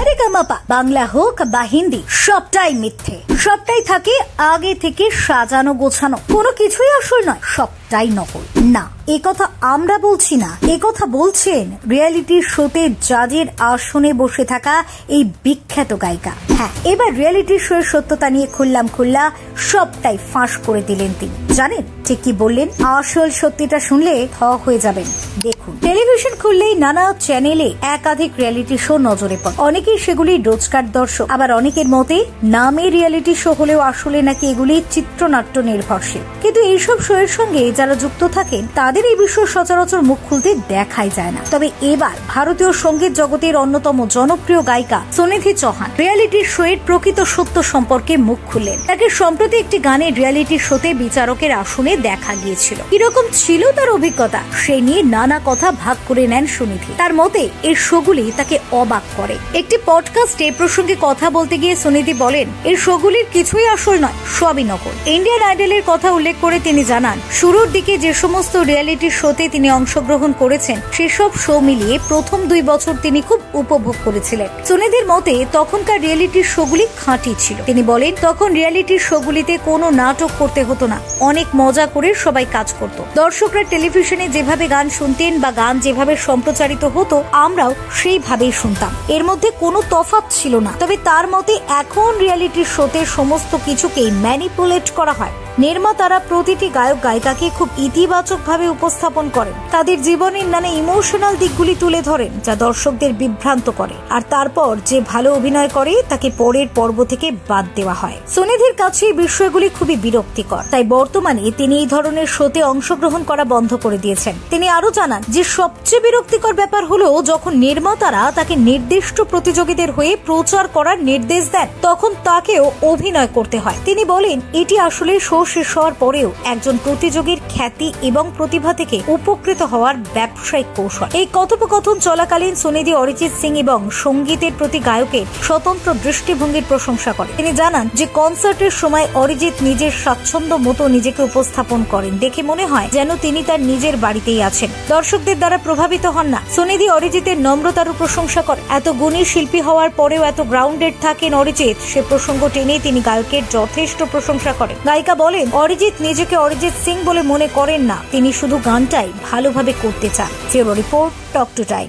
সারেগামাপা বাংলা হোক বা হিন্দি সবটাই মিথ্যে, সবটাই থাকে আগে থেকে সাজানো গোছানো, কোনো কিছুই আসল নয়, সবটাই নকল। না, এ কথা আমরা বলছি না, এ কথা বলছেন রিয়েলিটি শোতে জাজের আসনে বসে থাকা এই বিখ্যাত গায়িকা। হ্যাঁ, এবার রিয়েলিটি শো এর সত্যতা নিয়ে খুল্লা সবটাই ফাঁস করে দিলেন তিনি। জানেন ঠিক কি বললেন? আসল সত্যিটা শুনলে থ হয়ে যাবেন। দেখুন, টেলিভিশন খুললেই নানা চ্যানেলে একাধিক রিয়েলিটি শো নজরে পড়ে। অনেকেই সেগুলি রোজকার দর্শক, আবার অনেকের মতে নামে রিয়েলিটি শো হলেও আসলে নাকি এগুলি চিত্রনাট্য নির্ভরশীল। কিন্তু এইসব শো এর সঙ্গে যারা যুক্ত থাকেন তাদের এই বিষয়ে সচরাচর মুখ খুলতে দেখাই যায় না। তবে এবার ভারতীয় সঙ্গীত জগতের অন্যতম জনপ্রিয় গায়িকা সুনিধি চৌহান রিয়েলিটি শো এর প্রকৃত সত্য সম্পর্কে মুখ খুললেন। তাকে সম্প্রতি একটি গানের রিয়েলিটি শোতে বিচারকের আসনে দেখা গিয়েছিল। কিরকম ছিল তার অভিজ্ঞতা সে নিয়ে নানা কথা ভাগ করে নেন সুনিধি। তার মতে এই শোগুলি তাকে অবাক করে। একটি পডকাস্টে প্রসঙ্গে কথা বলতে গিয়ে সুনিধি বলেন, এই শোগুলির কিছুই আসল নয়, সবই নকল। ইন্ডিয়ান আইডলের কথা উল্লেখ করে তিনি জানান, শুরুর দিকে যে সমস্ত রিয়েলিটি শোতে তিনি অংশগ্রহণ করেছেন সেসব শো মিলিয়ে প্রথম 2 বছর তিনি খুব উপভোগ করেছিলেন। সুনিধির মতে তখনকার রিয়েলিটি শোগুলি খাঁটি ছিল। তিনি বলেন, তখন রিয়েলিটি শোগুলিতে কোনো নাটক করতে হতো না, অনেক মজা করে সবাই কাজ করত। দর্শকরা টেলিভিশনে যেভাবে গান শুনতেন বা গান যেভাবে সম্প্রচারিত হতো আমরাও সেইভাবেই শুনতাম, এর মধ্যে কোনো তফাৎ ছিল না। তবে তার মতে এখন রিয়েলিটি শোতে সমস্ত কিছুকেই ম্যানিপুলেট করা হয়। নির্মাতারা প্রতিটি গায়ক গায়িকাকে খুব ইতিবাচক ভাবে উপস্থাপন করেন, তাদের জীবনের নানা ইমোশনাল দিকগুলি তুলে ধরেন যা দর্শকদের বিভ্রান্ত করে, আর তারপর যে ভালো অভিনয় করে তাকে পরের পর্ব থেকে বাদ দেওয়া হয়। সুনিধির কাছে এই বিষয়গুলি খুবই বিরক্তিকর, তাই বর্তমানে তিনি এই ধরনের শোতে অংশগ্রহণ করা বন্ধ করে দিয়েছেন। তিনি আরো জানান যে সবচেয়ে বিরক্তিকর ব্যাপার হলো যখন নির্মাতারা তাকে নির্দিষ্ট প্রতিযোগীদের হয়ে প্রচার করার নির্দেশ দেন, তখন তাকেও অভিনয় করতে হয়। তিনি বলেন, এটি আসলে শো শেষ হওয়ার পরেও একজন প্রতিযোগীর খ্যাতি এবং প্রতিভা থেকে উপকৃত হওয়ার ব্যবসায়িক কৌশল। এই কথোপকথন চলাকালীন সুনিধি অরিজিৎ সিং এবং সঙ্গীতের প্রতি গায়কের স্বতন্ত্র দৃষ্টিভঙ্গির প্রশংসা করেন। তিনি জানান যে কনসার্টের সময় অরিজিৎ নিজের স্বাচ্ছন্দ্য মতো নিজেকে উপস্থাপন করেন, দেখে মনে হয় যেন তিনি তার নিজের বাড়িতেই আছেন, দর্শকদের দ্বারা প্রভাবিত হন না। সুনিধি অরিজিতের নম্রতারও প্রশংসা করেন। এত গুণী শিল্পী হওয়ার পরেও এত গ্রাউন্ডেড থাকেন অরিজিৎ, সে প্রসঙ্গ টেনে তিনি গায়কের যথেষ্ট প্রশংসা করেন। গায়িকা বলেন, অরিজিৎ নিজেকে অরিজিৎ সিং বলে মনে করেন না, তিনি শুধু গানটাই ভালোভাবে করতে চান। Bureau report, talk to time.